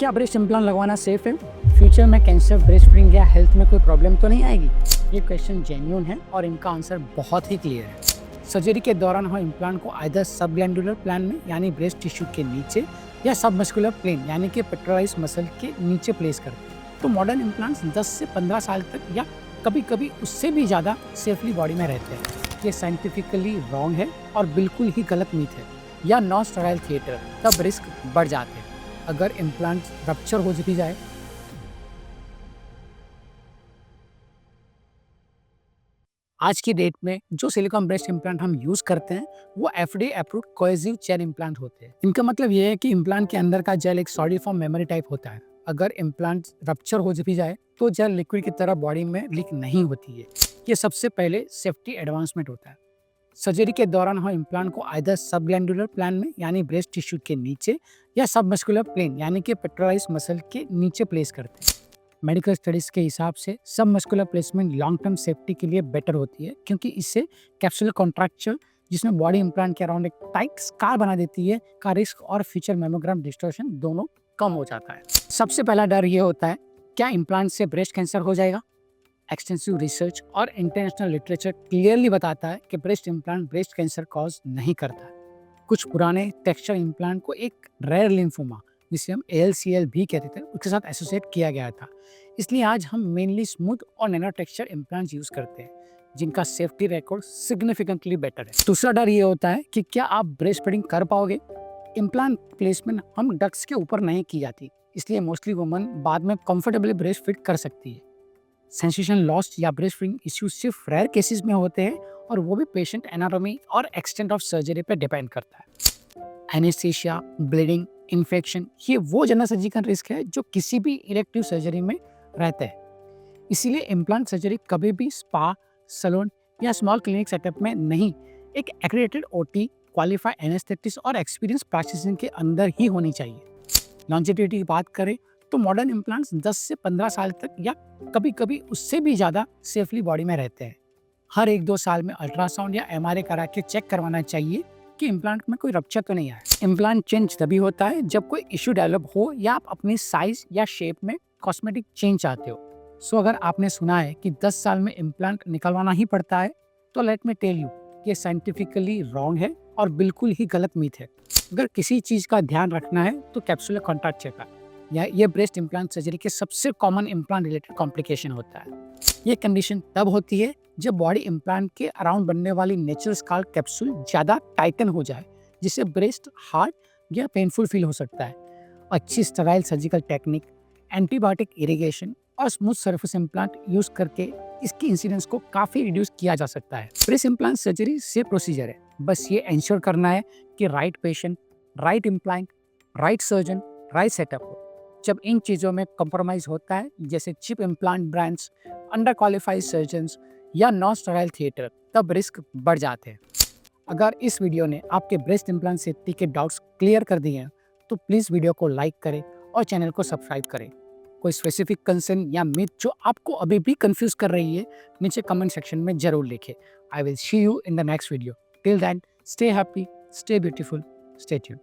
क्या breast implant लगवाना safe है? फ्यूचर में कैंसर, ब्रेस्ट फीडिंग या हेल्थ में कोई प्रॉब्लम तो नहीं आएगी? ये क्वेश्चन जेन्युइन है और इनका आंसर बहुत ही क्लियर है। सर्जरी के दौरान हम इम्प्लांट को आइदर सबग्लैंडुलर प्लान में यानी ब्रेस्ट टिश्यू के नीचे या सबमस्कुलर प्लेन यानी कि पेट्रोलाइज मसल के नीचे प्लेस करते हैं। तो मॉडर्न इम्प्लांट्स 10 से 15 साल तक या कभी कभी उससे भी ज़्यादा सेफली बॉडी में रहते हैं। ये साइंटिफिकली रॉन्ग है और बिल्कुल ही गलत मीथ है या नॉन स्टेराइल थिएटर, तब रिस्क बढ़ जाते हैं अगर इम्प्लांट रप्चर हो भी जाए। आज की डेट में जो सिलिकॉन ब्रेस्ट इम्प्लांट हम यूज करते हैं वो FDA approved cohesive gel implant होते हैं। इनका मतलब ये है कि इम्प्लांट के अंदर का जेल एक सॉलिडिफॉर्म मेमोरी टाइप होता है। अगर इम्प्लांट रप्चर हो भी जाए तो जेल लिक्विड की तरह बॉडी में लीक नहीं होती है। ये सबसे पहले सेफ्टी एडवांसमेंट होता है। सर्जरी के दौरान हम इम्प्लांट को आइदर सबग्लैंडुलर प्लान में यानी ब्रेस्ट टिश्यू के नीचे या सबमस्कुलर प्लेन यानी कि पेट्रोलाइज मसल के नीचे प्लेस करते हैं। मेडिकल स्टडीज के हिसाब से सबमस्कुलर प्लेसमेंट लॉन्ग टर्म सेफ्टी के लिए बेटर होती है, क्योंकि इससे कैप्सुलर कॉन्ट्रैक्चर जिसमें बॉडी इम्प्लांट के अराउंड एक टाइट स्कार बना देती है का रिस्क और फ्यूचर मेमोग्राम डिस्टॉर्शन दोनों कम हो जाता है। सबसे पहला डर ये होता है, क्या इम्प्लांट से ब्रेस्ट कैंसर हो जाएगा? एक्सटेंसिव रिसर्च और इंटरनेशनल लिटरेचर क्लियरली बताता है कि breast implant breast cancer cause नहीं करता है। कुछ पुराने टेक्सचर इम्प्लांट को एक रेयर लिम्फोमा, जिसे हम ALCL भी कहते थे, उसके साथ एसोसिएट किया गया था। इसलिए आज हम मेनली स्मूथ और नैनो टेक्सचर इम्प्लांट यूज करते हैं, जिनका सेफ्टी रिकॉर्ड सिग्निफिकेंटली बेटर है। दूसरा डर ये होता है कि क्या आप ब्रेस्ट फीडिंग कर पाओगे? इम्प्लांट प्लेसमेंट हम डक्ट्स के ऊपर नहीं की जाती, इसलिए मोस्टली वुमन बाद में कंफर्टेबली ब्रेस्ट फीड कर सकती है। सेंसेशन लॉस या ब्रेस्ट फीडिंग इश्यूज सिर्फ रेयर केसेस में होते हैं और वो भी पेशेंट एनाटॉमी और एक्सटेंट ऑफ सर्जरी पे डिपेंड करता है। एनेस्थीसिया, ब्लीडिंग, इन्फेक्शन, ये वो जनरल सर्जिकल रिस्क है जो किसी भी इलेक्टिव सर्जरी में रहते हैं। इसीलिए इम्प्लांट सर्जरी कभी भी स्पा, सैलून या स्मॉल क्लिनिक सेटअप में नहीं, एक एक्रेडिटेड OT, क्वालिफाइड एनेस्थेटिस्ट और एक्सपीरियंस प्रैक्टिशनर के अंदर ही होनी चाहिए। लॉन्जेविटी की बात करें तो मॉडर्न इम्प्लांट्स 10 से 15 साल तक या कभी कभी उससे भी ज़्यादा सेफली बॉडी में रहते हैं। हर 1-2 साल में अल्ट्रासाउंड या MRI करा के चेक करवाना चाहिए कि इम्प्लांट में कोई रप्चर तो नहीं आया। इम्प्लांट चेंज तभी होता है जब कोई इश्यू डेवलप हो या आप अपनी साइज या शेप में कॉस्मेटिक चेंज चाहते हो। सो अगर आपने सुना है कि 10 साल में इम्प्लांट निकलवाना ही पड़ता है, तो लेट मी टेल यू, ये साइंटिफिकली रॉन्ग है और बिल्कुल ही गलत मीथ है। अगर किसी चीज़ का ध्यान रखना है तो कैप्सुलर कॉन्ट्रैक्चर का, या ये ब्रेस्ट इम्प्लांट सर्जरी के सबसे कॉमन इम्प्लांट रिलेटेड कॉम्प्लिकेशन होता है। ये कंडीशन तब होती है जब बॉडी इम्प्लांट के अराउंड बनने वाली नेचुरल स्काल कैप्सूल ज़्यादा टाइटन हो जाए, जिससे ब्रेस्ट हार्ड या पेनफुल फील हो सकता है। अच्छी sterile surgical technique, antibiotic irrigation और स्मूथ सरफेस इम्प्लांट यूज करके इसकी इंसिडेंस को काफ़ी रिड्यूस किया जा सकता है। ब्रेस्ट इम्प्लांट सर्जरी से प्रोसीजर है, बस ये इंश्योर करना है कि right patient, right implant, right surgeon, right setup हो। जब इन चीज़ों में कॉम्प्रोमाइज़ होता है, जैसे chip implant brands, under qualified surgeons या नॉन स्टेराइल थिएटर, तब रिस्क बढ़ जाते हैं। अगर इस वीडियो ने आपके ब्रेस्ट इम्प्लांट सेफ्टी के डाउट्स क्लियर कर दिए हैं तो प्लीज़ वीडियो को लाइक करें और चैनल को सब्सक्राइब करें। कोई स्पेसिफिक कंसर्न या मिथ जो आपको अभी भी कंफ्यूज कर रही है, नीचे कमेंट सेक्शन में जरूर लिखें। I will see you in the next video. Till then, stay happy, stay beautiful, stay tuned.